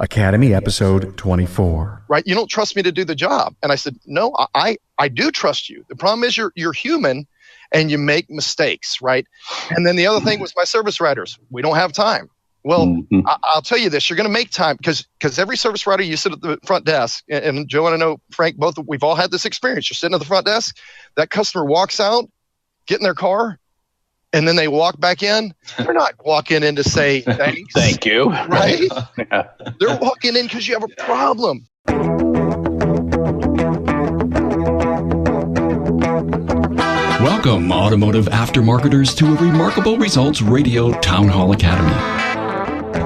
Academy episode 24. Right? You don't trust me to do the job. And I said, no, I do trust you. The problem is you're human and you make mistakes, right? And then the other thing was my service writers. We don't have time. Well, I'll tell you this, you're going to make time because every service writer, you sit at the front desk, and Joe and I know, Frank, both, we've all had this experience. You're sitting at the front desk, that customer walks out, get in their car, and then they walk back in. They're not walking in to say thanks. Thank you. Right? They're walking in because you have a problem. Welcome, automotive aftermarketers, to a Remarkable Results Radio Town Hall Academy.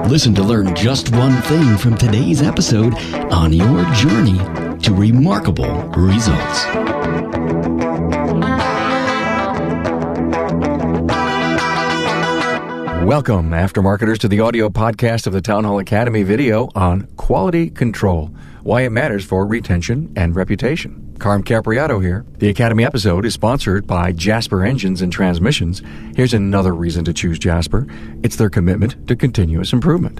Listen to learn just one thing from today's episode on your journey to remarkable results. Welcome, aftermarketers, to the audio podcast of the Town Hall Academy video on quality control, why it matters for retention and reputation. Carm Capriato here. The Academy episode is sponsored by Jasper Engines and Transmissions. Here's another reason to choose Jasper. It's their commitment to continuous improvement.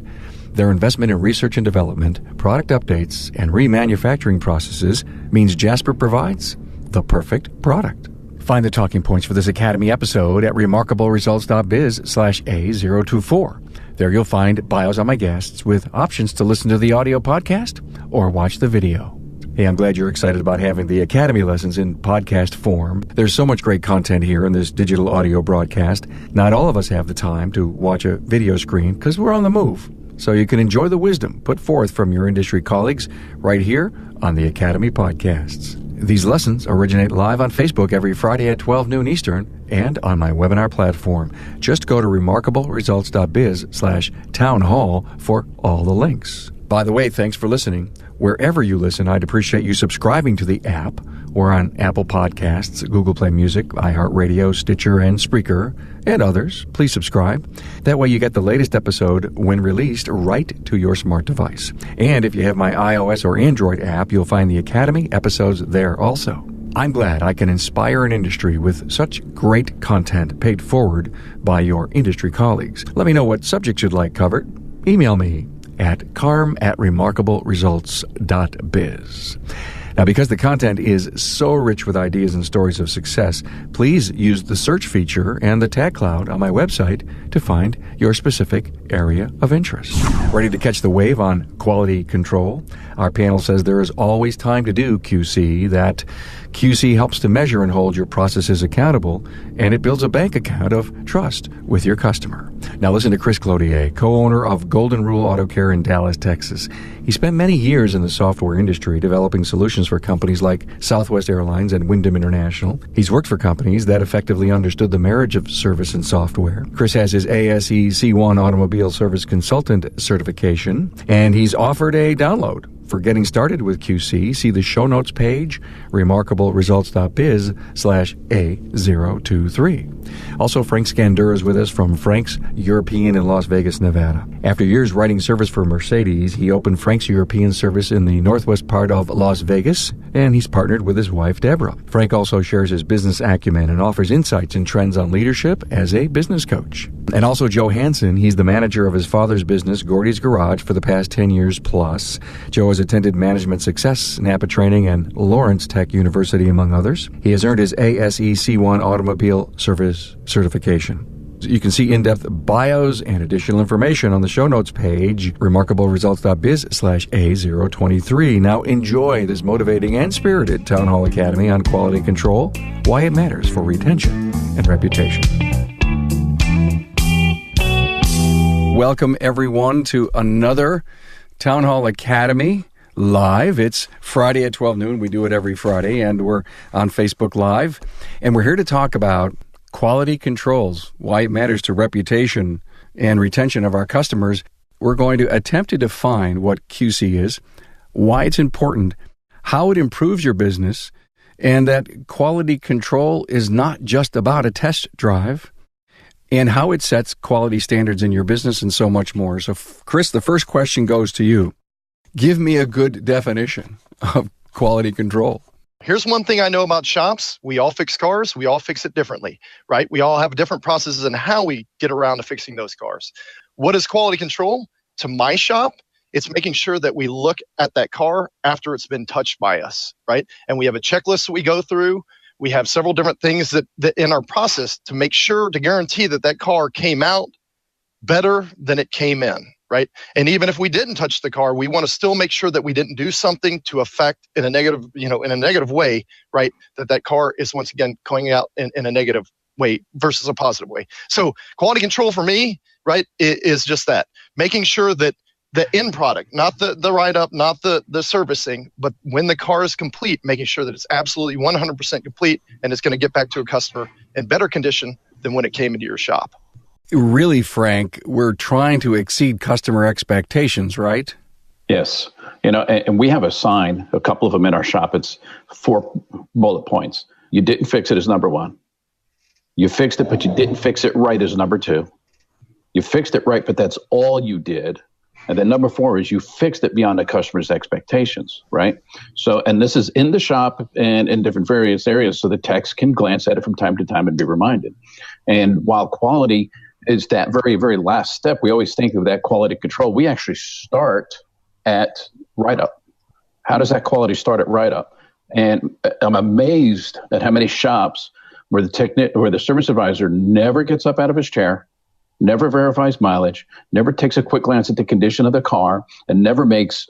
Their investment in research and development, product updates, and remanufacturing processes means Jasper provides the perfect product. Find the talking points for this Academy episode at remarkableresults.biz/A024. There you'll find bios on my guests with options to listen to the audio podcast or watch the video. Hey, I'm glad you're excited about having the Academy lessons in podcast form. There's so much great content here in this digital audio broadcast. Not all of us have the time to watch a video screen because we're on the move. So you can enjoy the wisdom put forth from your industry colleagues right here on the Academy podcasts. These lessons originate live on Facebook every Friday at 12 noon Eastern and on my webinar platform. Just go to remarkableresults.biz/townhall for all the links. By the way, thanks for listening. Wherever you listen, I'd appreciate you subscribing to the app. We're on Apple Podcasts, Google Play Music, iHeartRadio, Stitcher, and Spreaker, and others. Please subscribe. That way you get the latest episode when released right to your smart device. And if you have my iOS or Android app, you'll find the Academy episodes there also. I'm glad I can inspire an industry with such great content paid forward by your industry colleagues. Let me know what subjects you'd like covered. Email me at carm@remarkableresults.biz. Now, because the content is so rich with ideas and stories of success, please use the search feature and the tag cloud on my website to find your specific area of interest. Ready to catch the wave on quality control? Our panel says there is always time to do QC, that QC helps to measure and hold your processes accountable, and it builds a bank account of trust with your customer. Now listen to Chris Cloutier, co-owner of Golden Rule Auto Care in Dallas, Texas. He spent many years in the software industry developing solutions for companies like Southwest Airlines and Wyndham International. He's worked for companies that effectively understood the marriage of service and software. Chris has his ASE C1 Automobile Service Consultant certification, and he's offered a download. For getting started with QC, see the show notes page, remarkableresults.biz/A023. Also, Frank Scandura is with us from Frank's European in Las Vegas, Nevada. After years writing service for Mercedes, he opened Frank's European service in the northwest part of Las Vegas, and he's partnered with his wife, Deborah. Frank also shares his business acumen and offers insights and trends on leadership as a business coach. And also Joe Hansen, he's the manager of his father's business, Gordy's Garage, for the past 10 years plus. Joe has attended Management Success, Napa Training, and Lawrence Tech University, among others. He has earned his ASE C1 Automobile Service certification. You can see in-depth bios and additional information on the show notes page, remarkableresults.biz/A023. Now enjoy this motivating and spirited Town Hall Academy on quality control, why it matters for retention and reputation. Welcome, everyone, to another Town Hall Academy live. It's Friday at 12 noon. We do it every Friday, and we're on Facebook Live. And we're here to talk about quality controls, why it matters to reputation and retention of our customers. We're going to attempt to define what QC is, why it's important, how it improves your business, and that quality control is not just about a test drive, and how it sets quality standards in your business, and so much more. So, Chris, the first question goes to you. Give me a good definition of quality control. Here's one thing I know about shops. We all fix cars. We all fix it differently, right? We all have different processes in how we get around to fixing those cars. What is quality control? To my shop, It's making sure that we look at that car after it's been touched by us, right? And we have a checklist that we go through. We have several different things that in our process to make sure to guarantee that car came out better than it came in, right? And even if we didn't touch the car, we want to still make sure that we didn't do something to affect in a negative way, right? That car is once again going out in a negative way versus a positive way. So quality control for me, right, is just that. Making sure that the end product, not the write-up, not the servicing, but when the car is complete, making sure that it's absolutely 100% complete and it's going to get back to a customer in better condition than when it came into your shop. Really, Frank, we're trying to exceed customer expectations, right? Yes. And we have a sign, a couple of them in our shop. It's 4 bullet points. You didn't fix it as number 1. You fixed it, but you didn't fix it right as number 2. You fixed it right, but that's all you did. And then number 4 is you fixed it beyond the customer's expectations, right? So, and this is in the shop and in different various areas, so the techs can glance at it from time to time and be reminded. And while quality is that very, very last step, we always think of that quality control. We actually start at write-up. How does that quality start at write-up? And I'm amazed at how many shops where the service advisor never gets up out of his chair, never verifies mileage, never takes a quick glance at the condition of the car, and never makes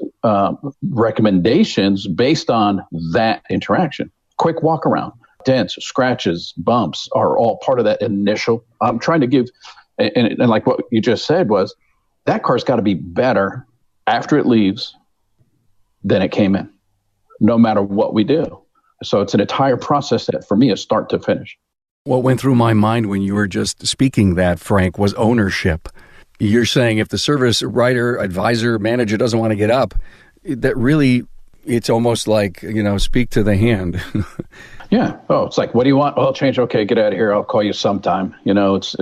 recommendations based on that interaction. Quick walk around, dents, scratches, bumps are all part of that initial. I'm trying to give, and like what you just said was, that car's got to be better after it leaves than it came in, no matter what we do. So it's an entire process that for me is start to finish. What went through my mind when you were just speaking that, Frank, was ownership. You're saying if the service writer, advisor, manager doesn't want to get up, that really, it's almost like, speak to the hand. Yeah. Oh, it's like, what do you want? Oh, I'll change. Okay, get out of here. I'll call you sometime.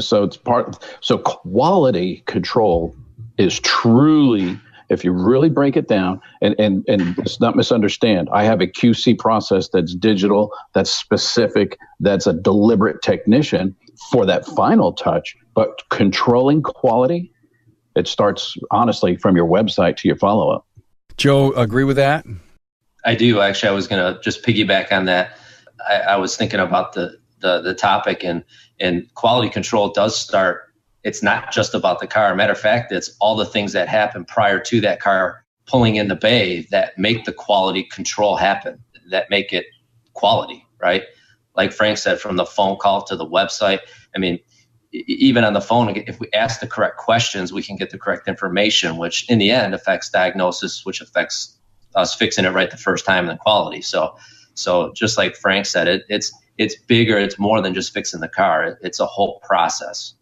So quality control is truly, if you really break it down, and let's not misunderstand, I have a QC process that's digital, that's specific, that's a deliberate technician for that final touch. But controlling quality, it starts, honestly, from your website to your follow-up. Joe, agree with that? I do. Actually, I was going to just piggyback on that. I was thinking about the topic, and quality control does start. It's not just about the car. Matter of fact, it's all the things that happen prior to that car pulling in the bay that make the quality control happen, that make it quality, right? Like Frank said, from the phone call to the website. I mean, even on the phone, if we ask the correct questions, we can get the correct information, which in the end affects diagnosis, which affects us fixing it right the first time and the quality. So just like Frank said, it's bigger. It's more than just fixing the car. It's a whole process.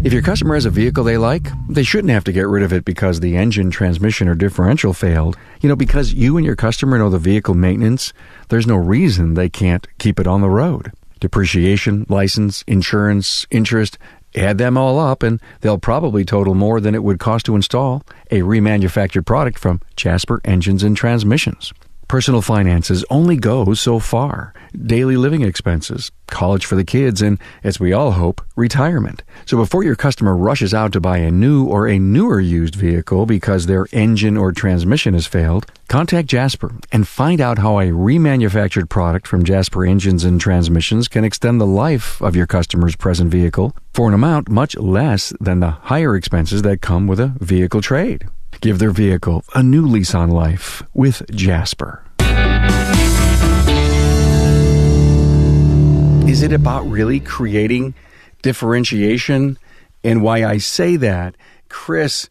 If your customer has a vehicle they like, they shouldn't have to get rid of it because the engine, transmission, or differential failed. Because you and your customer know the vehicle maintenance, there's no reason they can't keep it on the road. Depreciation, license, insurance, interest, add them all up and they'll probably total more than it would cost to install a remanufactured product from Jasper Engines and Transmissions. Personal finances only go so far. Daily living expenses, college for the kids, and, as we all hope, retirement. So before your customer rushes out to buy a new or a newer used vehicle because their engine or transmission has failed, contact Jasper and find out how a remanufactured product from Jasper Engines and Transmissions can extend the life of your customer's present vehicle for an amount much less than the higher expenses that come with a vehicle trade. Give their vehicle a new lease on life with Jasper. Is it about really creating differentiation? And why I say that, Chris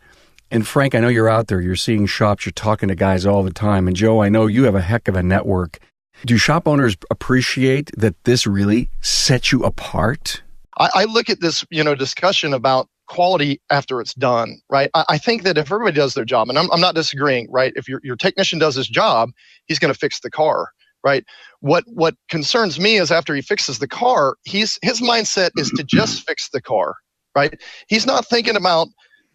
and Frank, I know you're out there, you're seeing shops, you're talking to guys all the time. And Joe, I know you have a heck of a network. Do shop owners appreciate that this really sets you apart? I look at this, discussion about quality after it's done, right? I think that if everybody does their job, and I'm not disagreeing, right? If your technician does his job, he's going to fix the car, right? What concerns me is after he fixes the car, his mindset is to just fix the car, right? He's not thinking about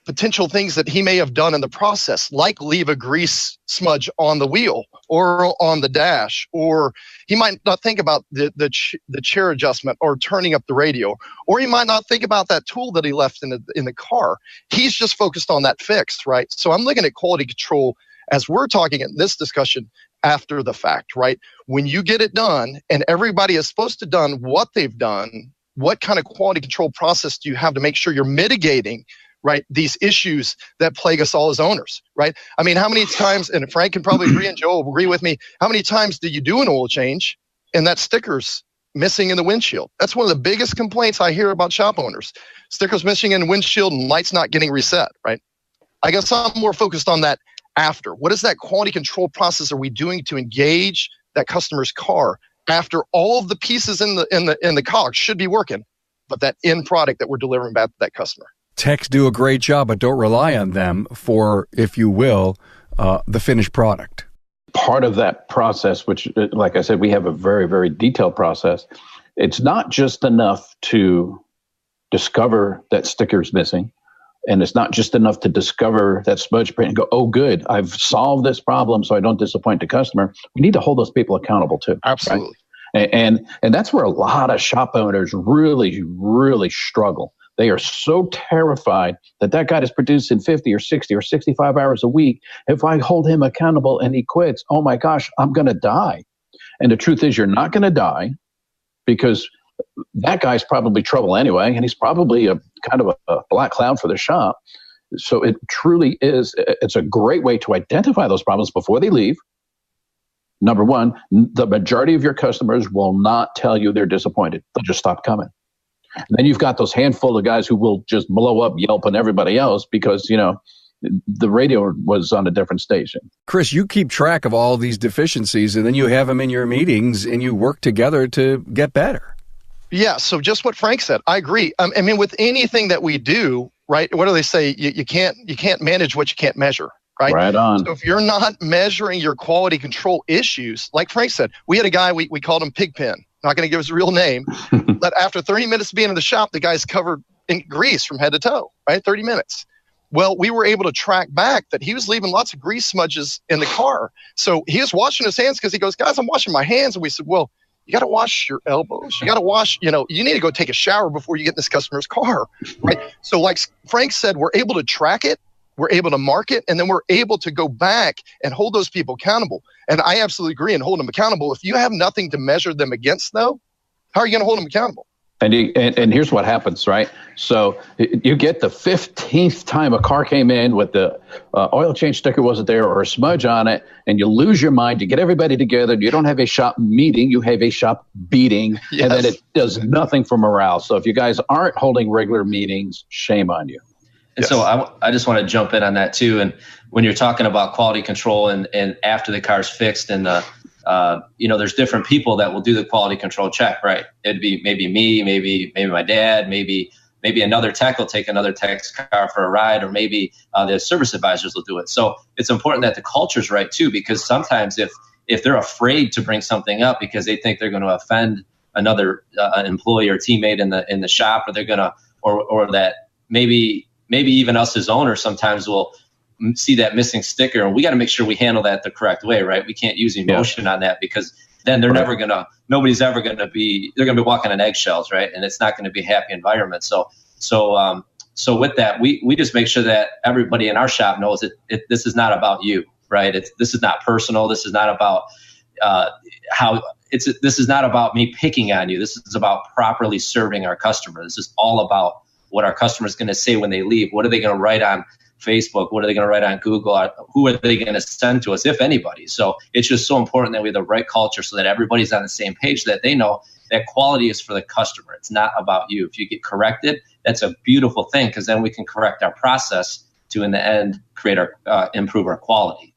potential things that he may have done in the process, like leave a grease smudge on the wheel or on the dash, or he might not think about the chair adjustment or turning up the radio, or he might not think about that tool that he left in the car. He's just focused on that fix, right? So I'm looking at quality control as we're talking in this discussion after the fact, right? When you get it done and everybody is supposed to done what they've done, what kind of quality control process do you have to make sure you're mitigating, right, these issues that plague us all as owners, right? I mean, how many times, and Frank can probably agree and Joe will agree with me, how many times do you do an oil change and that sticker's missing in the windshield? That's one of the biggest complaints I hear about shop owners. Stickers missing in the windshield and lights not getting reset, right? I guess I'm more focused on that after. What is that quality control process are we doing to engage that customer's car after all of the pieces in the cog should be working, but that end product that we're delivering back to that customer? Techs do a great job, but don't rely on them for, if you will, the finished product. Part of that process, which, like I said, we have a very, very detailed process. It's not just enough to discover that sticker's missing. And it's not just enough to discover that smudge print and go, oh, good, I've solved this problem so I don't disappoint the customer. We need to hold those people accountable too. Absolutely. Right? And that's where a lot of shop owners really, really struggle. They are so terrified that guy is producing 50 or 60 or 65 hours a week. If I hold him accountable and he quits, oh my gosh, I'm going to die. And the truth is, you're not going to die, because that guy's probably trouble anyway, and he's probably a kind of a black cloud for the shop. So it truly is, it's a great way to identify those problems before they leave. Number one, the majority of your customers will not tell you they're disappointed. They'll just stop coming. And then you've got those handful of guys who will just blow up Yelp and everybody else because, the radio was on a different station. Chris, you keep track of all these deficiencies, and then you have them in your meetings, and you work together to get better. Yeah, so just what Frank said, I agree. I mean, with anything that we do, right, what do they say? You can't manage what you can't measure, right? Right on. So if you're not measuring your quality control issues, like Frank said, we had a guy, we called him Pigpen. Not going to give his real name, but after 30 minutes being in the shop, the guy's covered in grease from head to toe, right? 30 minutes. Well, we were able to track back that he was leaving lots of grease smudges in the car. So he was washing his hands because he goes, guys, I'm washing my hands. And we said, well, you got to wash your elbows. You got to wash, you need to go take a shower before you get in this customer's car, right? So like Frank said, we're able to track it. We're able to mark it, and then we're able to go back and hold those people accountable. And I absolutely agree in holding them accountable. If you have nothing to measure them against, though, how are you going to hold them accountable? And here's what happens, right? So you get the 15th time a car came in with the oil change sticker wasn't there or a smudge on it, and you lose your mind. You get everybody together. You don't have a shop meeting. You have a shop beating, yes. And then it does nothing for morale. So if you guys aren't holding regular meetings, shame on you. And yes. So I just want to jump in on that too. And when you're talking about quality control and after the car's fixed and there's different people that will do the quality control check, right? It'd be maybe me, maybe my dad, maybe another tech will take another tech's car for a ride, or maybe the service advisors will do it. So it's important that the culture's right too, because sometimes if they're afraid to bring something up because they think they're going to offend another employee or teammate in the shop, or they're going to, or that maybe even us as owners sometimes will see that missing sticker, and we got to make sure we handle that the correct way, right? We can't use emotion on that, because then they're they're going to be walking on eggshells, right? And it's not going to be a happy environment. So with that, we just make sure that everybody in our shop knows that this is not about you, right? This is not personal. This is not about this is not about me picking on you. This is about properly serving our customer. This is all about what our customer is going to say when they leave. What are they going to write on Facebook? What are they going to write on Google? Who are they going to send to us, if anybody? So it's just so important that we have the right culture so that everybody's on the same page, that they know that quality is for the customer. It's not about you. If you get corrected, that's a beautiful thing, because then we can correct our process to, in the end, improve our quality.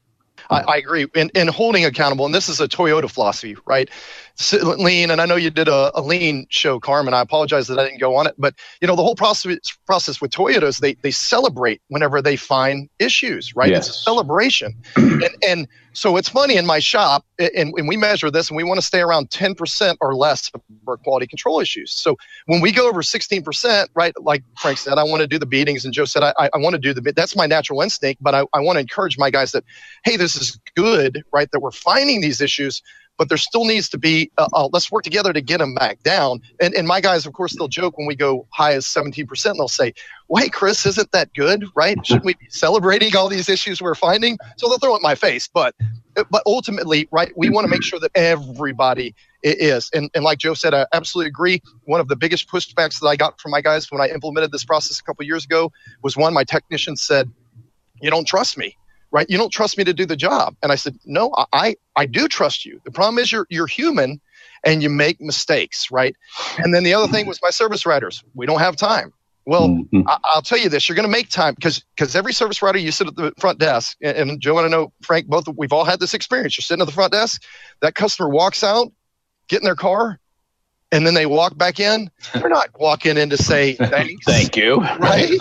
I agree. And holding accountable, and this is a Toyota philosophy, right? lean, and I know you did a lean show, Carmen. I apologize that I didn't go on it, but the whole process with Toyotas, they celebrate whenever they find issues, right? Yes. It's a celebration, and so it's funny in my shop, and we measure this, and we want to stay around 10% or less of our quality control issues. So when we go over 16%, right, like Frank said, I want to do the beatings, and Joe said I want to do that's my natural instinct, but I want to encourage my guys that, hey, this is good, right, that we're finding these issues, but there still needs to be, let's work together to get them back down. And my guys, of course, they'll joke when we go high as 17%, and they'll say, well, hey, Chris, isn't that good, right? Shouldn't we be celebrating all these issues we're finding? So they'll throw it in my face. But ultimately, right, we want to make sure that everybody is. And like Joe said, I absolutely agree. One of the biggest pushbacks that I got from my guys when I implemented this process a couple of years ago was my technician said, you don't trust me. Right? You don't trust me to do the job. And I said, no, I do trust you. The problem is you're human and you make mistakes, right? And then the other thing was my service writers. We don't have time. Well, I'll tell you this, you're going to make time because every service writer, you sit at the front desk, and Joe and I know, Frank, we've all had this experience. You're sitting at the front desk, that customer walks out, get in their car, and then they walk back in. They're not walking in to say thanks. Thank you. Right?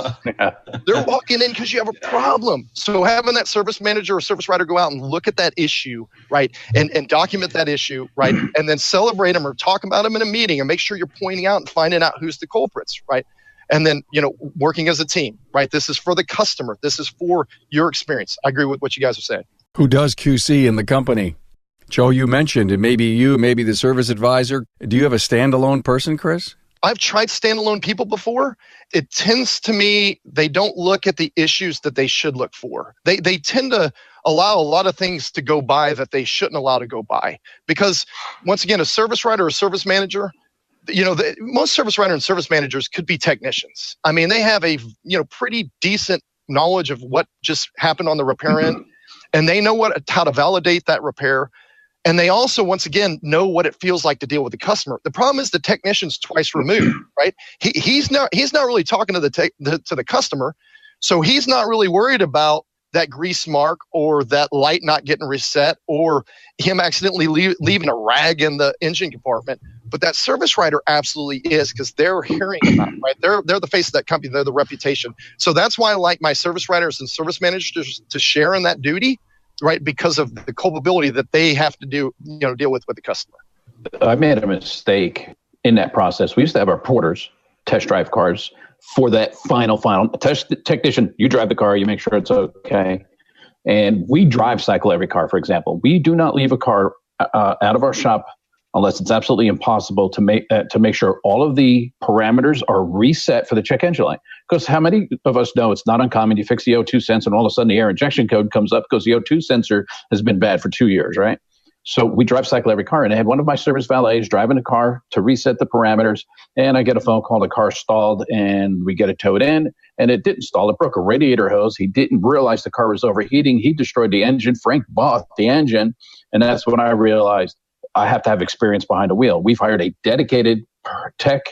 They're walking in because you have a problem. So having that service manager or service writer go out and look at that issue, right, and document that issue, right, and then celebrate them or talk about them in a meeting and make sure you're pointing out and finding out who's the culprits, right? And then, working as a team, right? This is for the customer. This is for your experience. I agree with what you guys are saying. Who does QC in the company? Joe, you mentioned it. Maybe the service advisor. Do you have a standalone person, Chris? I've tried standalone people before. It tends to me, they don't look at the issues that they should look for. They tend to allow a lot of things to go by that they shouldn't allow to go by. Because once again, a service writer or a service manager, most service writer and service managers could be technicians. I mean, they have a pretty decent knowledge of what just happened on the repair end, and they know how to validate that repair. And they also, once again, know what it feels like to deal with the customer. The problem is the technician's twice removed, right? He's not really talking to the customer, so he's not really worried about that grease mark or that light not getting reset or him accidentally leaving a rag in the engine compartment. But that service writer absolutely is, because they're hearing about it, right? They're the face of that company. They're the reputation. So that's why I like my service writers and service managers to share in that duty. Right, because of the culpability that they have to deal with the customer. I made a mistake in that process. We used to have our porters test drive cars for that final technician. You drive the car, you make sure it's okay, and we drive cycle every car. For example, we do not leave a car out of our shop unless it's absolutely impossible to make sure all of the parameters are reset for the check engine light. Because how many of us know it's not uncommon, you fix the O2 sensor and all of a sudden the air injection code comes up because the O2 sensor has been bad for 2 years, right? So we drive cycle every car, and I had one of my service valets driving a car to reset the parameters, and I get a phone call, the car stalled, and we get it towed in, and it didn't stall. It broke a radiator hose. He didn't realize the car was overheating. He destroyed the engine. Frank bought the engine, and that's when I realized I have to have experience behind the wheel. We've hired a dedicated tech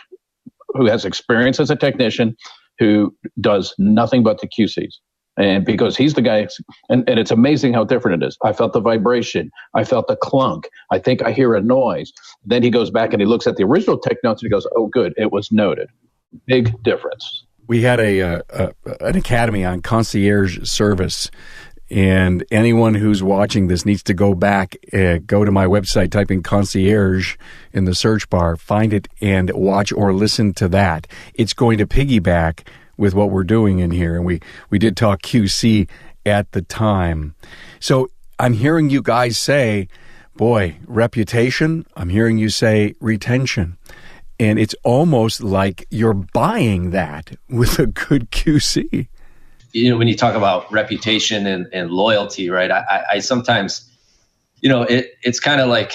who has experience as a technician who does nothing but the QCs. And because he's the guy, and it's amazing how different it is. I felt the vibration. I felt the clunk. I think I hear a noise. Then he goes back and he looks at the original tech notes and he goes, oh, good, it was noted. Big difference. We had an academy on concierge service. And anyone who's watching this needs to go back, go to my website, type in concierge in the search bar, find it, and watch or listen to that. It's going to piggyback with what we're doing in here. And we did talk QC at the time. So I'm hearing you guys say, boy, reputation. I'm hearing you say retention. And it's almost like you're buying that with a good QC. When you talk about reputation and loyalty, right? I sometimes, it's kind of like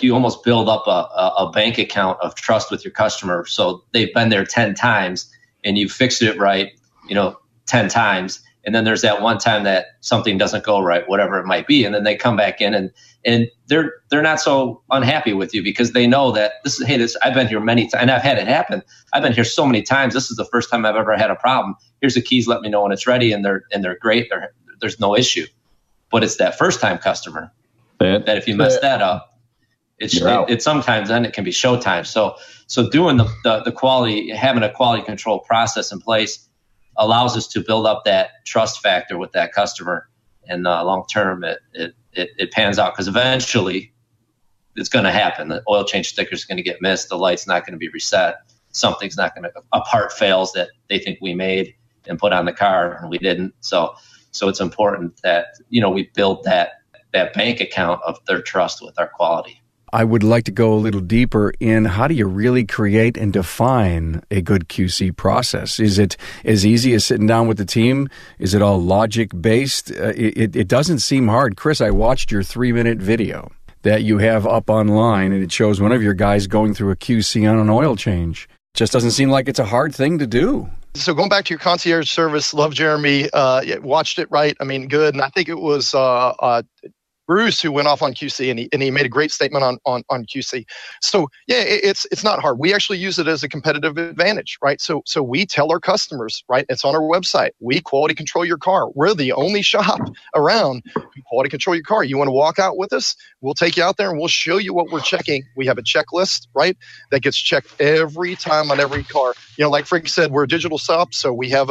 you almost build up a bank account of trust with your customer. So they've been there 10 times and you fixed it right, 10 times. And then there's that one time that something doesn't go right, whatever it might be. And then they come back in and they're not so unhappy with you because they know that I've been here many times and I've had it happen. I've been here so many times. This is the first time I've ever had a problem. Here's the keys. Let me know when it's ready. And they're great. There's no issue. But it's that first time customer that if you mess that up, It sometimes then it can be showtime. So doing the quality, having a quality control process in place allows us to build up that trust factor with that customer, and long term it pans out, because eventually it's going to happen. The oil change sticker is going to get missed. The light's not going to be reset. Something's not going to, a part fails that they think we made and put on the car and we didn't. So it's important that, we build that bank account of their trust with our quality. I would like to go a little deeper in how do you really create and define a good QC process? Is it as easy as sitting down with the team? Is it all logic-based? It doesn't seem hard. Chris, I watched your 3-minute video that you have up online, and it shows one of your guys going through a QC on an oil change. Just doesn't seem like it's a hard thing to do. So going back to your concierge service, love Jeremy, watched it right. I mean, good. And I think it was Bruce who went off on QC, and he made a great statement on QC. So yeah, it's not hard. We actually use it as a competitive advantage, right? So we tell our customers, right? It's on our website. We quality control your car. We're the only shop around who quality control your car. You want to walk out with us? We'll take you out there and we'll show you what we're checking. We have a checklist, right? That gets checked every time on every car. Like Frank said, we're a digital shop, so we have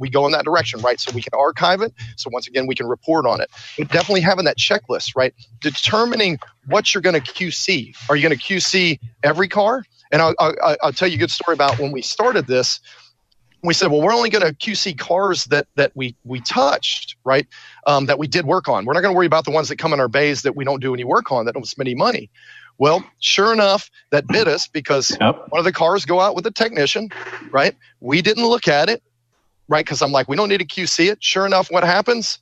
we go in that direction, right? So we can archive it. So once again, we can report on it. But definitely having that checklist, right? Determining what you're going to QC. Are you going to QC every car? And I'll tell you a good story about when we started this. We said, well, we're only going to QC cars that we touched, right? That we did work on. We're not going to worry about the ones that come in our bays that we don't do any work on, that don't spend any money. Well, sure enough, that bit us, because one of the cars go out with a technician, right? We didn't look at it, right? Because I'm like, we don't need to QC it. Sure enough, what happens?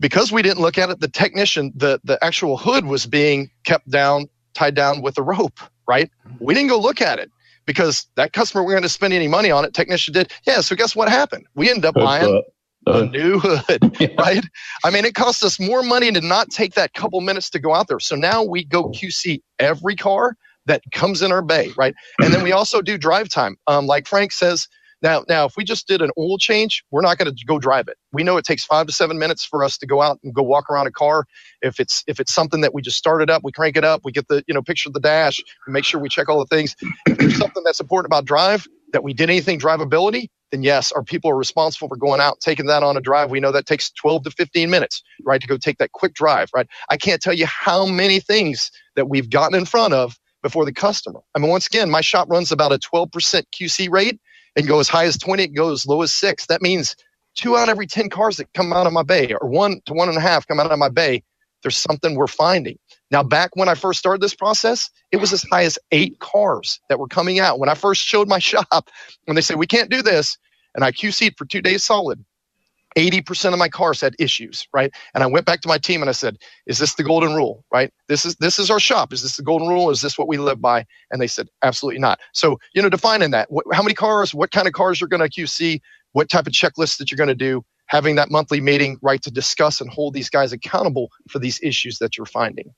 Because we didn't look at it, the technician, the actual hood was being kept down, tied down with a rope, right? We didn't go look at it because that customer wasn't going to spend any money on it. Technician did. Yeah, so guess what happened? We ended up buying a new hood, right? I mean, it cost us more money to not take that couple minutes to go out there. So now we go QC every car that comes in our bay, right? And then we also do drive time. Like Frank says, now, if we just did an oil change, we're not going to go drive it. We know it takes 5 to 7 minutes for us to go out and go walk around a car. If it's something that we just started up, we crank it up, we get the picture of the dash, we make sure we check all the things. If there's something that's important about drive, that we did anything drivability, then yes, our people are responsible for going out, taking that on a drive. We know that takes 12 to 15 minutes, right, to go take that quick drive, right? I can't tell you how many things that we've gotten in front of before the customer. I mean, once again, my shop runs about a 12% QC rate. It can go as high as 20, it goes as low as 6. That means 2 out of every 10 cars that come out of my bay, or 1 to 1.5 come out of my bay, there's something we're finding. Now, back when I first started this process, it was as high as 8 cars that were coming out. When I first showed my shop, when they said, we can't do this, and I QC'd for 2 days solid, 80% of my cars had issues, right? And I went back to my team and I said, is this the golden rule, right? This is our shop. Is this the golden rule? Is this what we live by? And they said, absolutely not. So, defining that, how many cars, what kind of cars you're going to QC, what type of checklist that you're going to do, having that monthly meeting, right, to discuss and hold these guys accountable for these issues that you're finding.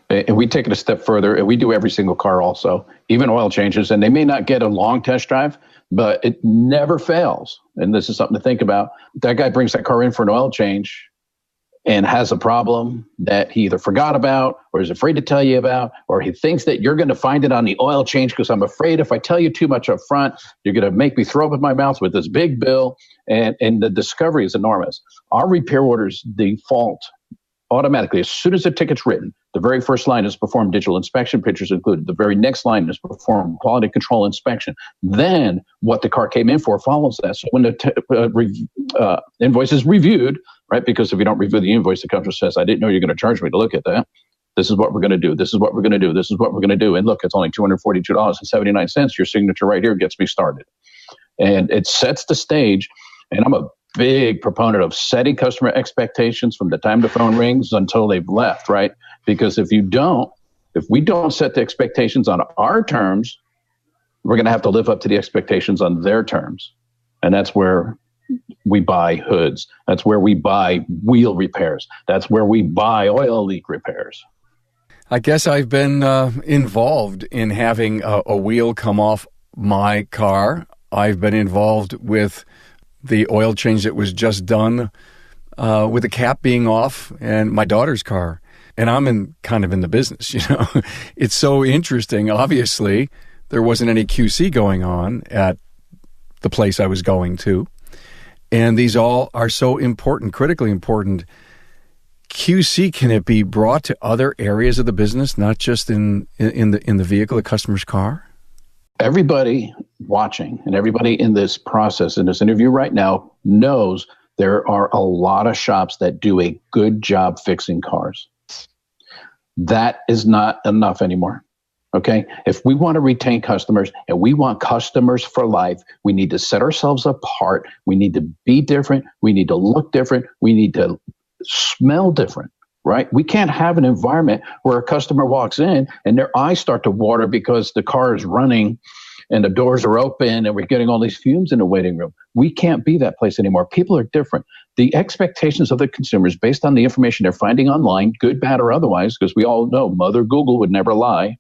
And we take it a step further, and we do every single car also, even oil changes, and they may not get a long test drive, but it never fails. And this is something to think about. That guy brings that car in for an oil change and has a problem that he either forgot about or is afraid to tell you about, or he thinks that you're going to find it on the oil change because I'm afraid if I tell you too much up front, you're going to make me throw up in my mouth with this big bill. And the discovery is enormous. Our repair orders default automatically as soon as the ticket's written. The very first line is perform digital inspection, pictures included. The very next line is perform quality control inspection. Then what the car came in for follows that. So when the invoice is reviewed, right, because if you don't review the invoice, the customer says, I didn't know you're going to charge me to look at that. This is what we're going to do. This is what we're going to do. This is what we're going to do. And look, it's only $242.79. Your signature right here gets me started. And it sets the stage. And I'm a big proponent of setting customer expectations from the time the phone rings until they've left, right? Because if we don't set the expectations on our terms, we're going to have to live up to the expectations on their terms. And that's where we buy hoods. That's where we buy wheel repairs. That's where we buy oil leak repairs. I guess I've been involved in having a wheel come off my car. I've been involved with the oil change that was just done with the cap being off and my daughter's car. and I'm kind of in the business, It's so interesting. Obviously, there wasn't any QC going on at the place I was going to. And these all are so important, critically important. QC, can it be brought to other areas of the business, not just in the vehicle, the customer's car? Everybody watching and everybody in this process, in this interview right now, knows there are a lot of shops that do a good job fixing cars. That is not enough anymore. Okay? If we want to retain customers and we want customers for life, we need to set ourselves apart. We need to be different. We need to look different. We need to smell different, right? We can't have an environment where a customer walks in and their eyes start to water because the car is running and the doors are open and we're getting all these fumes in the waiting room. We can't be that place anymore. People are different. The expectations of the consumers based on the information they're finding online, good, bad, or otherwise, because we all know Mother Google would never lie.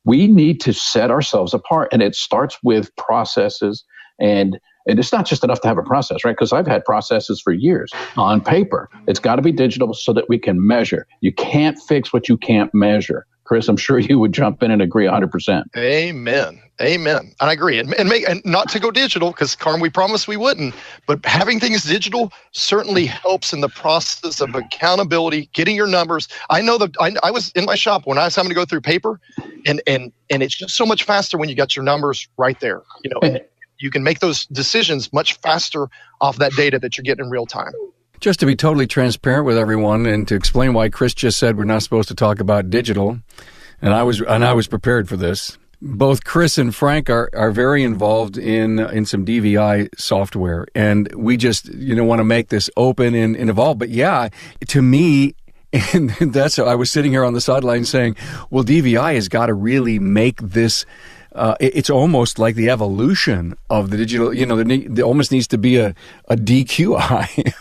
We need to set ourselves apart, and it starts with processes. And it's not just enough to have a process, right? Because I've had processes for years on paper. It's got to be digital so that we can measure. You can't fix what you can't measure. Chris, I'm sure you would jump in and agree 100%. Amen. And I agree. And not to go digital, because Carm, we promised we wouldn't, but having things digital certainly helps in the process of accountability, getting your numbers. I know that I was in my shop when I was having to go through paper, and it's just so much faster when you got your numbers right there. You can make those decisions much faster off that data that you're getting in real time. Just to be totally transparent with everyone and to explain why Chris just said we're not supposed to talk about digital, and I was prepared for this. Both Chris and Frank are very involved in some DVI software, and we just want to make this open and evolve. But yeah, to me, and that's I was sitting here on the sideline saying, well, DVI has got to really make this. It's almost like the evolution of the digital. There almost needs to be a DQI.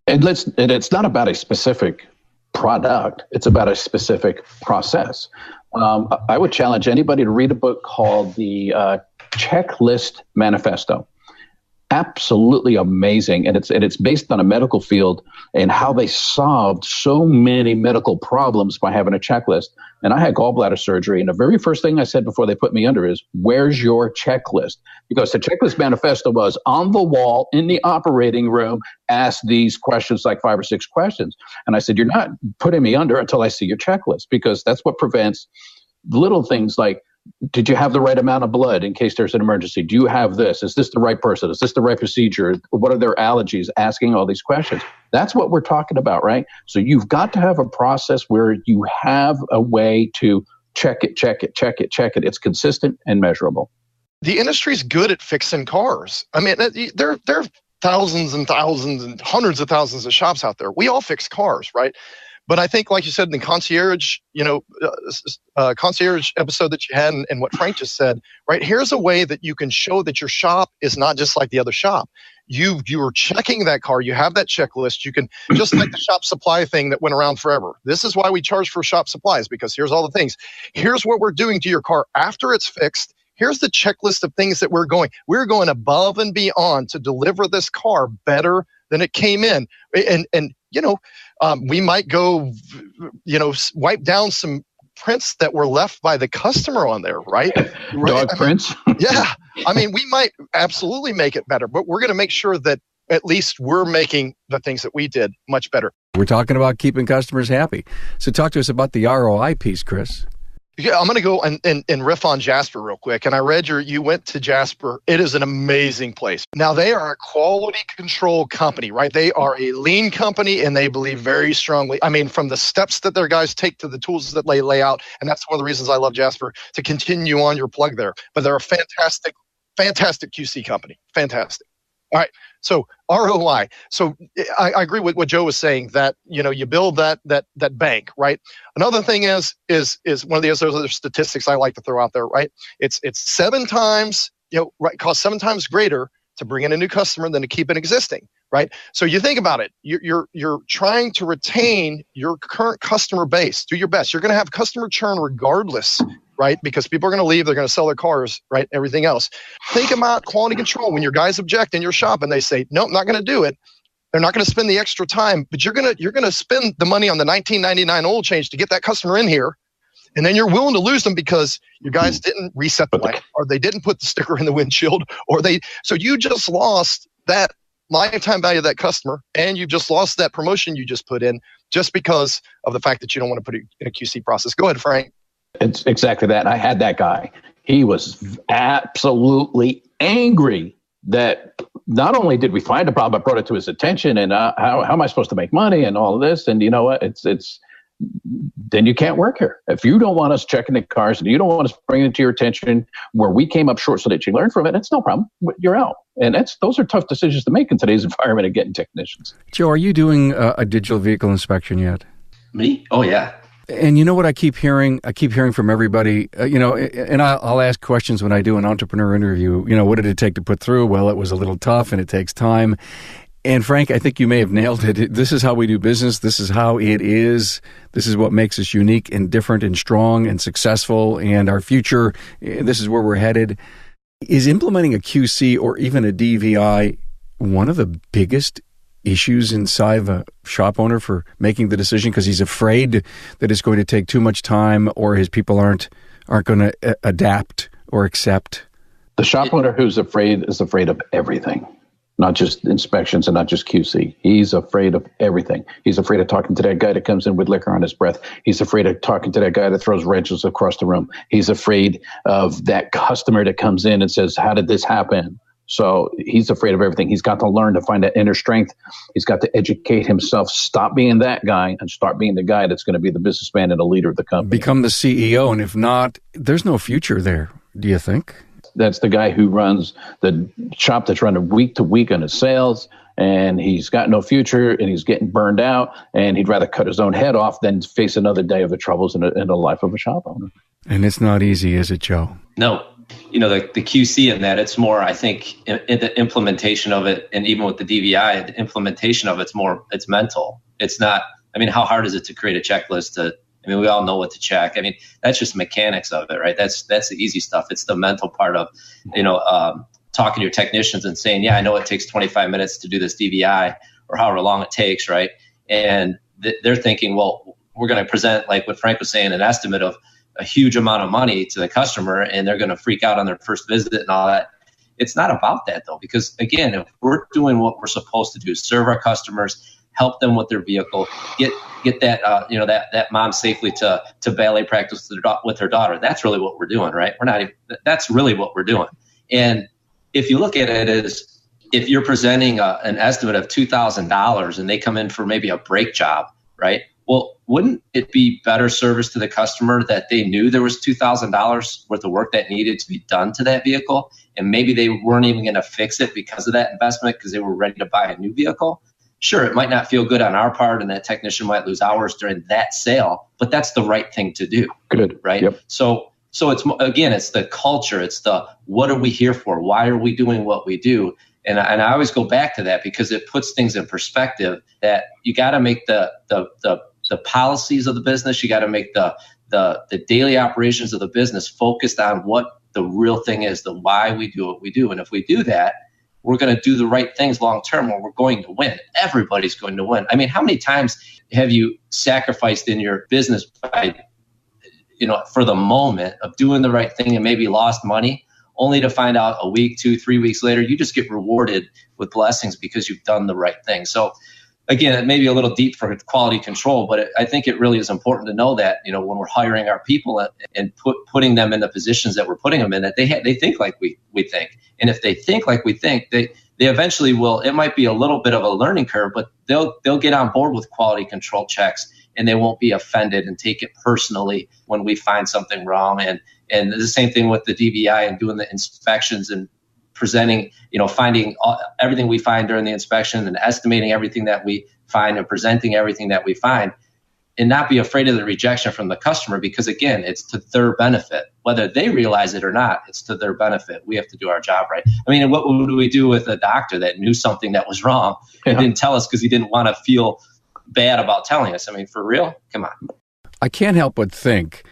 And it's not about a specific product. It's about a specific process. I would challenge anybody to read a book called the Checklist Manifesto. Absolutely amazing, and it's based on a medical field and how they solved so many medical problems by having a checklist. And I had gallbladder surgery, and the very first thing I said before they put me under is, "Where's your checklist?" Because the Checklist Manifesto was on the wall in the operating room. Ask these questions, like 5 or 6 questions, and I said, "You're not putting me under until I see your checklist," because that's what prevents little things like, did you have the right amount of blood in case there's an emergency? Do you have this? Is this the right person? Is this the right procedure? What are their allergies? Asking all these questions. That's what we're talking about, right? So you've got to have a process where you have a way to check it. It's consistent and measurable. The industry's good at fixing cars. I mean, there are thousands and thousands and hundreds of thousands of shops out there. We all fix cars, right? But I think, like you said in the concierge, concierge episode that you had, and what Frank just said, right? Here's a way that you can show that your shop is not just like the other shop. You are checking that car. You have that checklist. You can, just like the shop supply thing that went around forever. This is why we charge for shop supplies, because here's all the things. Here's what we're doing to your car after it's fixed. Here's the checklist of things that we're going above and beyond to deliver this car better than it came in. And we might go, wipe down some prints that were left by the customer on there, right? Dog prints? Yeah. I mean, we might absolutely make it better, but we're going to make sure that at least we're making the things that we did much better. We're talking about keeping customers happy. So talk to us about the ROI piece, Chris. Yeah, I'm going to go and riff on Jasper real quick. And I read you went to Jasper. It is an amazing place. Now, they are a quality control company, right? They are a lean company, and they believe very strongly. I mean, from the steps that their guys take to the tools that they lay out. And that's one of the reasons I love Jasper, to continue on your plug there. But they're a fantastic, fantastic QC company. Fantastic. All right. So ROI. So I agree with what Joe was saying, that, you build that bank, right? Another thing is one of the other statistics I like to throw out there, right? It's 7 times, cost 7 times greater to bring in a new customer than to keep an existing, right? So you think about it, you're trying to retain your current customer base. Do your best. You're going to have customer churn regardless, right? Because people are going to leave, they're going to sell their cars, right? Everything else. Think about quality control. When your guys object in your shop and they say, nope, not going to do it, They're not going to spend the extra time, but you're going to spend the money on the $19.99 oil change to get that customer in here. And then you're willing to lose them because your guys didn't reset the light, or they didn't put the sticker in the windshield, so you just lost that lifetime value of that customer, and you just lost that promotion you just put in just because of the fact that you don't want to put it in a QC process. Go ahead, Frank. It's exactly that. I had that guy. He was absolutely angry that not only did we find a problem, I brought it to his attention, and how am I supposed to make money and all of this? And you know what? It's then you can't work here. If you don't want us checking the cars and you don't want us bringing it to your attention where we came up short so that you learn from it, it's no problem. You're out. And those are tough decisions to make in today's environment of getting technicians. Joe, are you doing a digital vehicle inspection yet? Me? Oh, yeah. And you know what I keep hearing? I keep hearing from everybody, and I'll ask questions when I do an entrepreneur interview. What did it take to put through? Well, it was a little tough and it takes time. And Frank, I think you may have nailed it. This is how we do business. This is how it is. This is what makes us unique and different and strong and successful. And our future, this is where we're headed. Is implementing a QC or even a DVI one of the biggest issues inside of a shop owner for making the decision because he's afraid that it's going to take too much time or his people aren't going to adapt or accept? The shop owner who's afraid is afraid of everything. Not just inspections and not just QC. He's afraid of everything. He's afraid of talking to that guy that comes in with liquor on his breath. He's afraid of talking to that guy that throws wrenches across the room. He's afraid of that customer that comes in and says, how did this happen? So he's afraid of everything. He's got to learn to find that inner strength. He's got to educate himself, stop being that guy and start being the guy that's going to be the businessman and the leader of the company. Become the CEO. And if not, there's no future there, do you think? That's the guy who runs the shop that's running week to week on his sales, and he's got no future, and he's getting burned out, and he'd rather cut his own head off than face another day of the troubles in the life of a shop owner. And it's not easy, is it, Joe? No. The QC in that, it's more, I think, in the implementation of it, and even with the DVI, the implementation of it's mental. It's not, how hard is it to create a checklist we all know what to check. That's just mechanics of it, right? That's the easy stuff. It's the mental part of, talking to your technicians and saying, yeah, I know it takes 25 minutes to do this DVI or however long it takes, right? And they're thinking, well, we're going to present, like what Frank was saying, an estimate of a huge amount of money to the customer, and they're going to freak out on their first visit and all that. It's not about that, though, because, again, if we're doing what we're supposed to do, serve our customers, help them with their vehicle, get that that mom safely to ballet practice with her daughter. That's really what we're doing, right? That's really what we're doing. And if you look at it as if you're presenting an estimate of $2,000 and they come in for maybe a brake job, right? Well, wouldn't it be better service to the customer that they knew there was $2,000 worth of work that needed to be done to that vehicle, and maybe they weren't even going to fix it because of that investment because they were ready to buy a new vehicle? Sure, it might not feel good on our part, and that technician might lose hours during that sale, but that's the right thing to do. Good, right? Yep. So it's the culture. It's the what are we here for? Why are we doing what we do? And I always go back to that because it puts things in perspective. That you got to make the policies of the business. You got to make the daily operations of the business focused on what the real thing is, the why we do what we do. And if we do that, we're going to do the right things long term, or we're going to win. Everybody's going to win. How many times have you sacrificed in your business by, for the moment of doing the right thing and maybe lost money, only to find out a week, 2, 3 weeks later, you just get rewarded with blessings because you've done the right thing. So again, it may be a little deep for quality control, but I think it really is important to know that, when we're hiring our people and putting them in the positions that we're putting them in, that they think like we think. And if they think like we think, they eventually will. It might be a little bit of a learning curve, but they'll get on board with quality control checks, and they won't be offended and take it personally when we find something wrong. And the same thing with the DVI and doing the inspections and presenting, finding everything we find during the inspection and estimating everything that we find and presenting everything that we find, and not be afraid of the rejection from the customer, because again, it's to their benefit. Whether they realize it or not, it's to their benefit. We have to do our job right. What would we do with a doctor that knew something that was wrong and didn't tell us because he didn't want to feel bad about telling us? For real? Come on. I can't help but think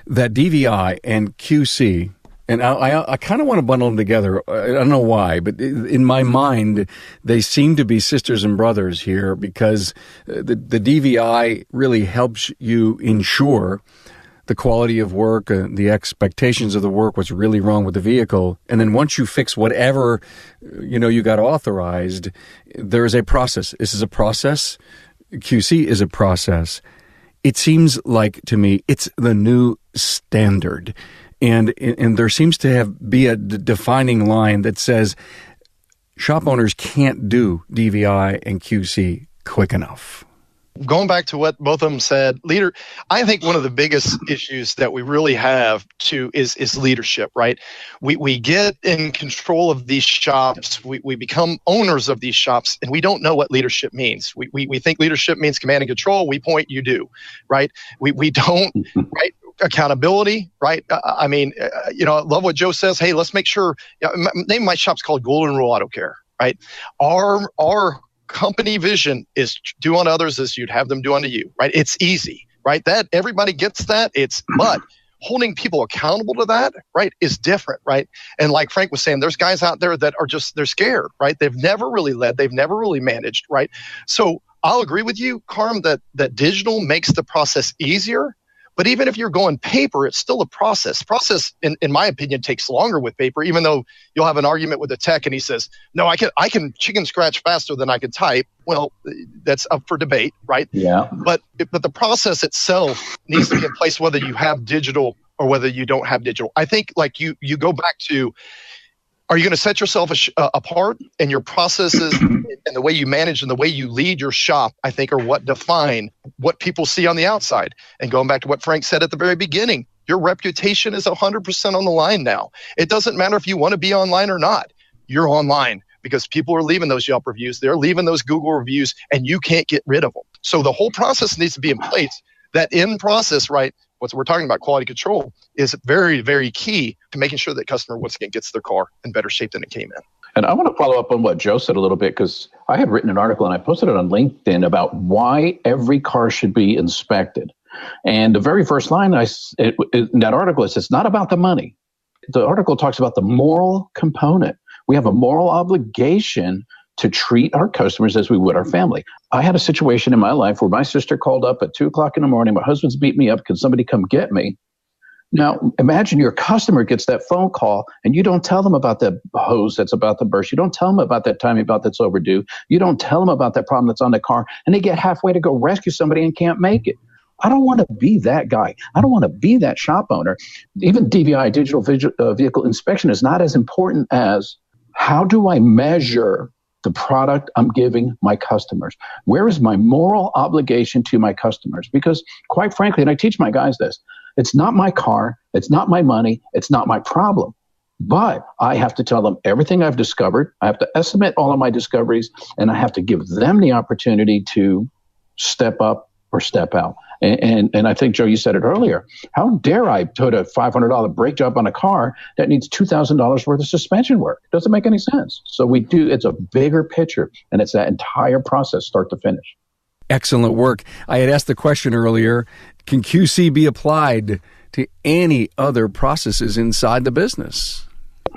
that DVI and QC And I kind of want to bundle them together. I don't know why, but in my mind, they seem to be sisters and brothers here, because the DVI really helps you ensure the quality of work, the expectations of the work, what's really wrong with the vehicle. And then once you fix whatever, you got authorized, there is a process. This is a process. QC is a process. It seems like, to me, it's the new standard. And there seems to be a defining line that says shop owners can't do DVI and QC quick enough. Going back to what both of them said, I think one of the biggest issues that we really have is leadership, right? We get in control of these shops. We become owners of these shops, and we don't know what leadership means. We think leadership means command and control. We point, you do, right? We don't, right? Accountability, right? I love what Joe says. Hey, let's make sure. Name of my shop's called Golden Rule Auto Care, right? Our company vision is do unto others as you'd have them do unto you, right? It's easy, right? That everybody gets that. But holding people accountable to that, right, is different, right? And like Frank was saying, there's guys out there that are they're scared, right? They've never really led, they've never really managed, right? So I'll agree with you, Carm, that digital makes the process easier. But even if you're going paper, it's still a process. Process, in my opinion, takes longer with paper, even though you'll have an argument with a tech and he says, no, I can chicken scratch faster than I can type. Well, that's up for debate, right? Yeah. But the process itself needs to be in place whether you have digital or whether you don't have digital. I think like you go back to, are you going to set yourself apart, and your processes and the way you manage and the way you lead your shop, I think, are what define what people see on the outside. And going back to what Frank said at the very beginning, your reputation is 100% on the line now. It doesn't matter if you want to be online or not. You're online because people are leaving those Yelp reviews. They're leaving those Google reviews, and you can't get rid of them. So the whole process needs to be in place. That in process, right, what we're talking about, quality control, is very, very key to making sure that customer, once again, gets their car in better shape than it came in. And I want to follow up on what Joe said a little bit, because I had written an article and I posted it on LinkedIn about why every car should be inspected. And the very first line in that article is, it's not about the money. The article talks about the moral component. We have a moral obligation to treat our customers as we would our family. I had a situation in my life where my sister called up at 2:00 in the morning. My husband's beat me up. Can somebody come get me? Now, imagine your customer gets that phone call and you don't tell them about that hose that's about to burst. You don't tell them about that timing belt that's overdue. You don't tell them about that problem that's on the car, and they get halfway to go rescue somebody and can't make it. I don't want to be that guy. I don't want to be that shop owner. Even DVI, digital vehicle inspection, is not as important as how do I measure the product I'm giving my customers? Where is my moral obligation to my customers? Because quite frankly, and I teach my guys this, it's not my car, it's not my money, it's not my problem. But I have to tell them everything I've discovered. I have to estimate all of my discoveries, and I have to give them the opportunity to step up or step out. And I think, Joe, you said it earlier. How dare I put a $500 brake job on a car that needs $2,000 worth of suspension work? It doesn't make any sense. So it's a bigger picture, and it's that entire process, start to finish. Excellent work. I had asked the question earlier, can QC be applied to any other processes inside the business?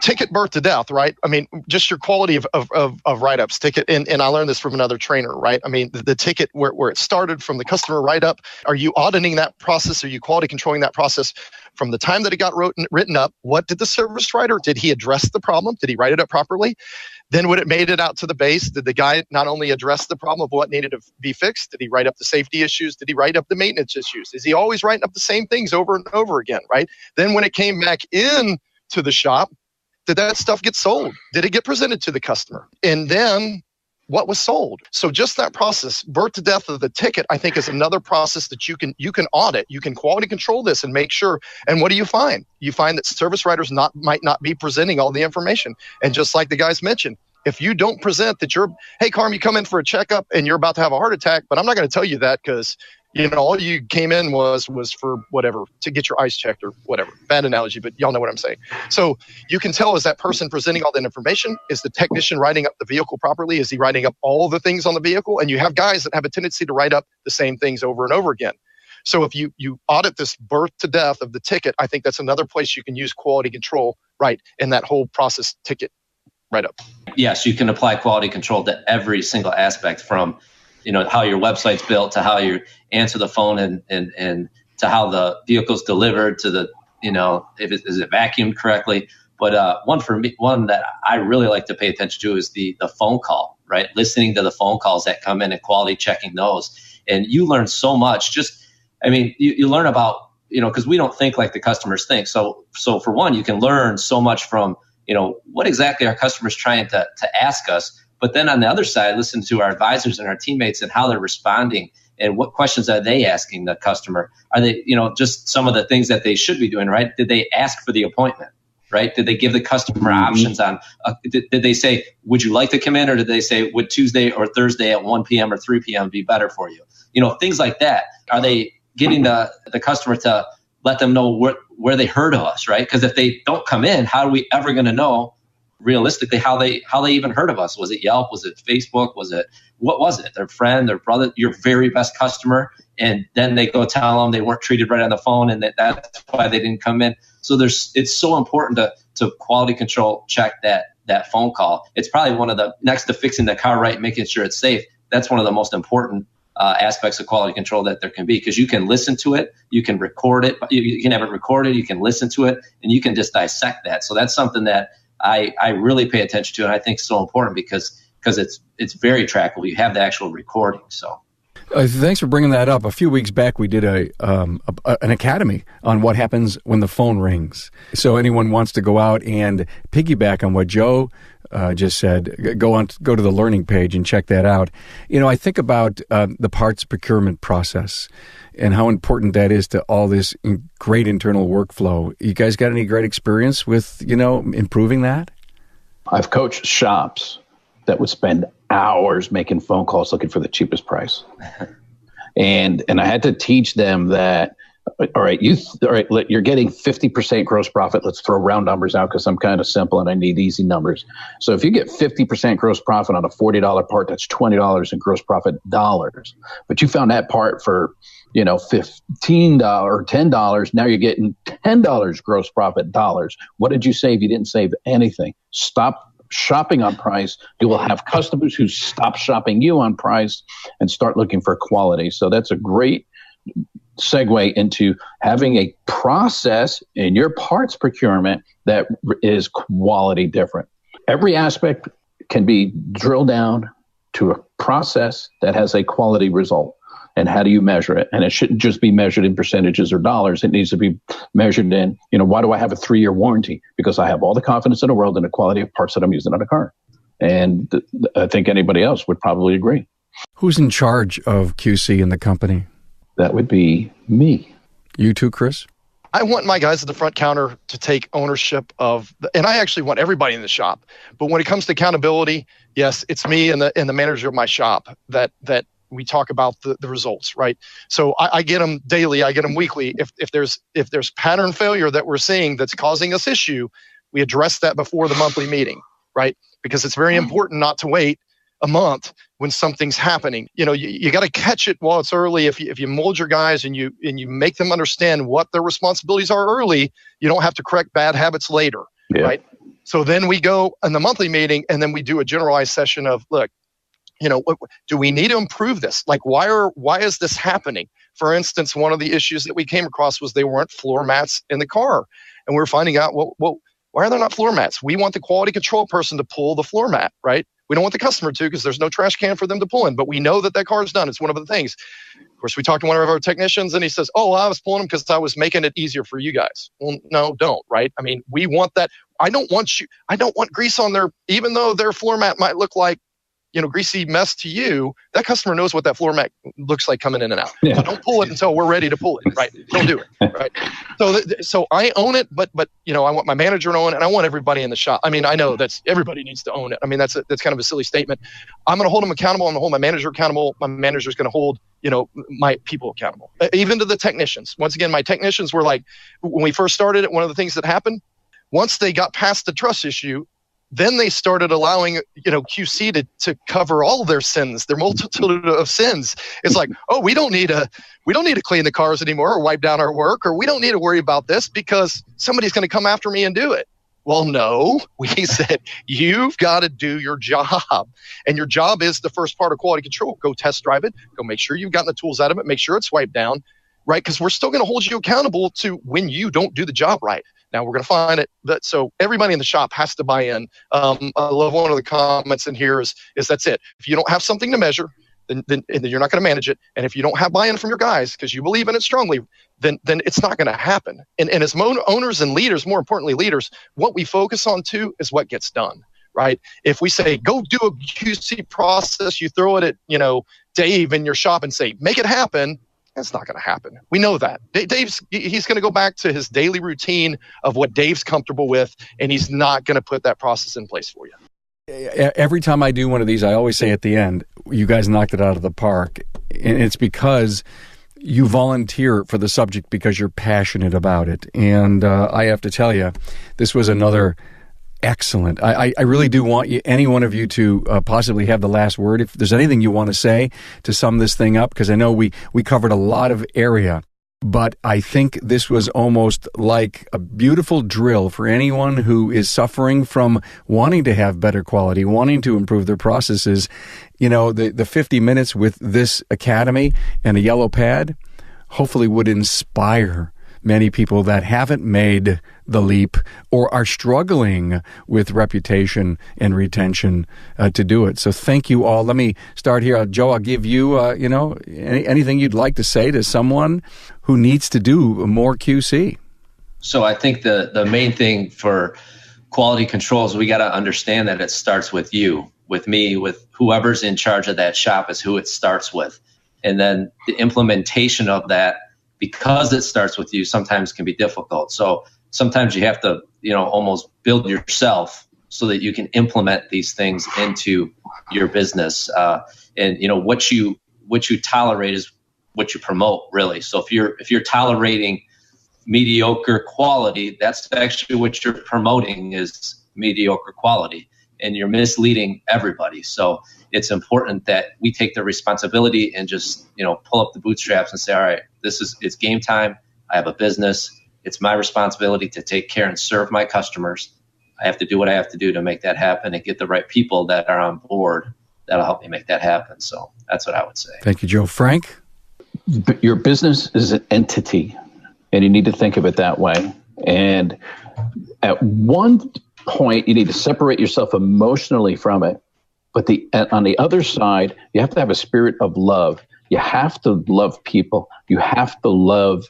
Ticket birth to death, right? I mean, just your quality of write-ups. Ticket, and I learned this from another trainer, right? I mean, the ticket where it started from the customer write-up, are you auditing that process? Are you quality controlling that process from the time that it got written up? What did the service writer, did he address the problem? Did he write it up properly? Then when it made it out to the base, did the guy not only address the problem of what needed to be fixed, did he write up the safety issues? Did he write up the maintenance issues? Is he always writing up the same things over and over again, right? Then when it came back in to the shop, did that stuff get sold? Did it get presented to the customer? And then what was sold? So just that process, birth to death of the ticket, I think is another process that you can audit. You can quality control this and make sure. And what do you find? You find that service writers might not be presenting all the information. And just like the guys mentioned, if you don't present that hey, Carm, you come in for a checkup and you're about to have a heart attack, but I'm not going to tell you that because all you came in was for whatever, to get your eyes checked or whatever. Bad analogy, but y'all know what I'm saying. So you can tell, is that person presenting all that information? Is the technician writing up the vehicle properly? Is he writing up all the things on the vehicle? And you have guys that have a tendency to write up the same things over and over again. So if you audit this birth to death of the ticket, I think that's another place you can use quality control, right, in that whole process ticket write-up. Yes, you can apply quality control to every single aspect, from how your website's built, to how you answer the phone, and to how the vehicle's delivered, to the is it vacuumed correctly. But one that I really like to pay attention to is the phone call, right? Listening to the phone calls that come in and quality checking those. And you learn so much. You learn about, because we don't think like the customers think. So for one, you can learn so much from, what exactly our customers trying to ask us. But then on the other side, listen to our advisors and our teammates and how they're responding and what questions are they asking the customer. Are they, just some of the things that they should be doing, right? Did they ask for the appointment, right? Did they give the customer options on, did they say, would you like to come in? Or did they say, would Tuesday or Thursday at 1 p.m. or 3 p.m. be better for you? Things like that. Are they getting the customer to let them know where they heard of us, right? Because if they don't come in, how are we ever going to know realistically how they even heard of us? Was it Yelp? Was it Facebook? What was it? Their friend, their brother, your very best customer, and then they go tell them they weren't treated right on the phone, and that's why they didn't come in. So it's so important to quality control check that phone call. It's probably one of the, next to fixing the car right, making sure it's safe, that's one of the most important aspects of quality control that there can be, because you can listen to it, you can record it, you can have it recorded, you can listen to it, and you can just dissect that. So that's something that I really pay attention to, and I think is so important because it's very trackable. You have the actual recording. So thanks for bringing that up. A few weeks back, we did an academy on what happens when the phone rings. So anyone wants to go out and piggyback on what Joe just said, go to the learning page and check that out. I think about the parts procurement process and how important that is to all this great internal workflow. You guys got any great experience with, improving that? I've coached shops that would spend hours making phone calls looking for the cheapest price. And I had to teach them that, all right, you're getting 50% gross profit. Let's throw round numbers out because I'm kind of simple and I need easy numbers. So if you get 50% gross profit on a $40 part, that's $20 in gross profit dollars. But you found that part for, $15 or $10. Now you're getting $10 gross profit dollars. What did you save? You didn't save anything. Stop shopping on price. You will have customers who stop shopping you on price and start looking for quality. So that's a great segue into having a process in your parts procurement that is quality different. Every aspect can be drilled down to a process that has a quality result. And how do you measure it? And it shouldn't just be measured in percentages or dollars. It needs to be measured in, why do I have a 3-year warranty? Because I have all the confidence in the world in the quality of parts that I'm using on a car. And I think anybody else would probably agree. Who's in charge of QC in the company? That would be me. You too, Chris? I want my guys at the front counter to take ownership and I actually want everybody in the shop. But when it comes to accountability, yes, it's me and the manager of my shop that we talk about the results, right? So I get them daily, I get them weekly. If there's pattern failure that we're seeing that's causing us issue, we address that before the monthly meeting, right? Because it's very important not to wait a month when something's happening. You got to catch it while it's early. If you mold your guys and you make them understand what their responsibilities are early, you don't have to correct bad habits later, right? So then we go in the monthly meeting and then we do a generalized session of, look, do we need to improve this? Like, why is this happening? For instance, one of the issues that we came across was they weren't floor mats in the car. And we're finding out, well, why are there not floor mats? We want the quality control person to pull the floor mat, right? We don't want the customer to because there's no trash can for them to pull in. But we know that car is done. It's one of the things. Of course, we talked to one of our technicians and he says, I was pulling them because I was making it easier for you guys. Well, no, don't, right? I mean, we want that. I don't want grease on there, even though their floor mat might look like, greasy mess to you. That customer knows what that floor mat looks like coming in and out. Yeah. So don't pull it until we're ready to pull it, right? Don't do it, right? So I own it, but I want my manager to own it, and I want everybody in the shop. I mean, I know everybody needs to own it. I mean, that's kind of a silly statement. I'm going to hold them accountable. I'm going to hold my manager accountable. My manager's going to hold my people accountable, even to the technicians. Once again, my technicians were like, when we first started it, one of the things that happened, once they got past the trust issue, Then they started allowing, QC to cover all their sins, their multitude of sins. It's like, oh, we don't need to clean the cars anymore or wipe down our work, or we don't need to worry about this because somebody's going to come after me and do it. Well, no, we said, you've got to do your job. And your job is the first part of quality control. Go test drive it. Go make sure you've gotten the tools out of it. Make sure it's wiped down, right? Because we're still going to hold you accountable to when you don't do the job right. Now, we're going to find it. So everybody in the shop has to buy in. I love one of the comments in here is that's it. If you don't have something to measure, then you're not going to manage it. And if you don't have buy-in from your guys because you believe in it strongly, then it's not going to happen. And as owners and leaders, more importantly leaders, what we focus on too is what gets done, right? If we say, go do a QC process, you throw it at, Dave in your shop and say, make it happen, that's not going to happen. We know that. He's going to go back to his daily routine of what Dave's comfortable with, and he's not going to put that process in place for you. Every time I do one of these, I always say at the end, you guys knocked it out of the park. And it's because you volunteer for the subject because you're passionate about it. And I have to tell you, this was another excellent. I really do want any one of you to possibly have the last word. If there's anything you want to say to sum this thing up, because I know we covered a lot of area. But I think this was almost like a beautiful drill for anyone who is suffering from wanting to have better quality, wanting to improve their processes. The 50 minutes with this academy and a yellow pad hopefully would inspire many people that haven't made the leap or are struggling with reputation and retention to do it. So thank you all. Let me start here. Joe, I'll give you, anything you'd like to say to someone who needs to do more QC. So I think the main thing for quality control is we got to understand that it starts with you, with me, with whoever's in charge of that shop is who it starts with. And then the implementation of that, because it starts with you, sometimes can be difficult. So sometimes you have to, almost build yourself so that you can implement these things into your business. And what you tolerate is what you promote, really. So if you're tolerating mediocre quality, that's actually what you're promoting is mediocre quality, and you're misleading everybody. So it's important that we take the responsibility and just, pull up the bootstraps and say, all right, it's game time. I have a business. It's my responsibility to take care and serve my customers. I have to do what I have to do to make that happen and get the right people that are on board that'll help me make that happen. So that's what I would say. Thank you, Joe. Frank? Your business is an entity, and you need to think of it that way. And at one point, you need to separate yourself emotionally from it. But on the other side, you have to have a spirit of love. You have to love people. You have to love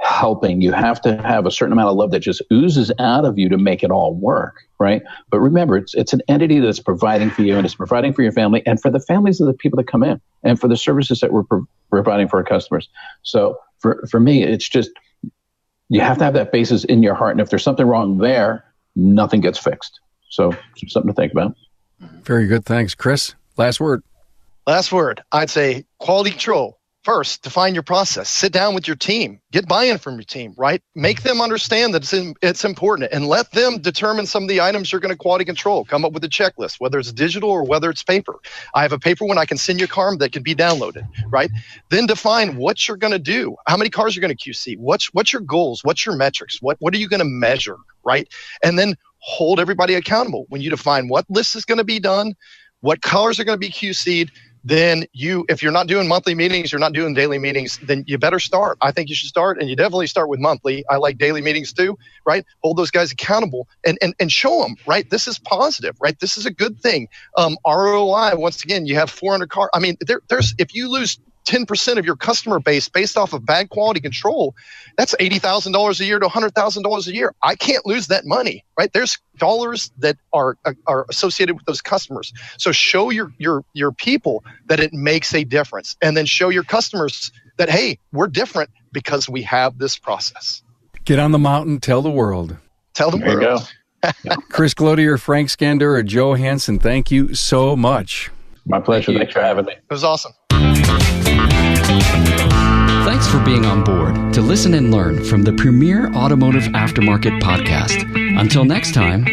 helping. You have to have a certain amount of love that just oozes out of you to make it all work, right? But remember, it's an entity that's providing for you, and it's providing for your family and for the families of the people that come in and for the services that we're providing for our customers. So for me, it's just you have to have that basis in your heart. And if there's something wrong there, nothing gets fixed. So something to think about. Very good. Thanks. Chris, last word. Last word. I'd say quality control. First, define your process. Sit down with your team. Get buy-in from your team, right? Make them understand that it's important, and let them determine some of the items you're going to quality control. Come up with a checklist, whether it's digital or whether it's paper. I have a paper one I can send you a car that can be downloaded, right? Then define what you're going to do. How many cars you're going to QC? What's your goals? What's your metrics? What are you going to measure, right? And then hold everybody accountable. When you define what list is going to be done, what cars are going to be QC'd, then if you're not doing monthly meetings, you're not doing daily meetings, then you better start. I think you should start, and you definitely start with monthly. I like daily meetings too, right? Hold those guys accountable and show them, right? This is positive, right? This is a good thing. ROI, once again, you have 400 cars. I mean, there's if you lose 10% of your customer base based off of bad quality control, that's $80,000 a year to $100,000 a year. I can't lose that money, right? There's dollars that are associated with those customers. So show your people that it makes a difference, and then show your customers that, hey, we're different because we have this process. Get on the mountain, tell the world. Tell the There world. you go. Chris Cloutier, Frank Skander, Joe Hansen, thank you so much. My pleasure. Thanks for having me. It was awesome. Thanks for being on board to listen and learn from the premier automotive aftermarket podcast. Until next time,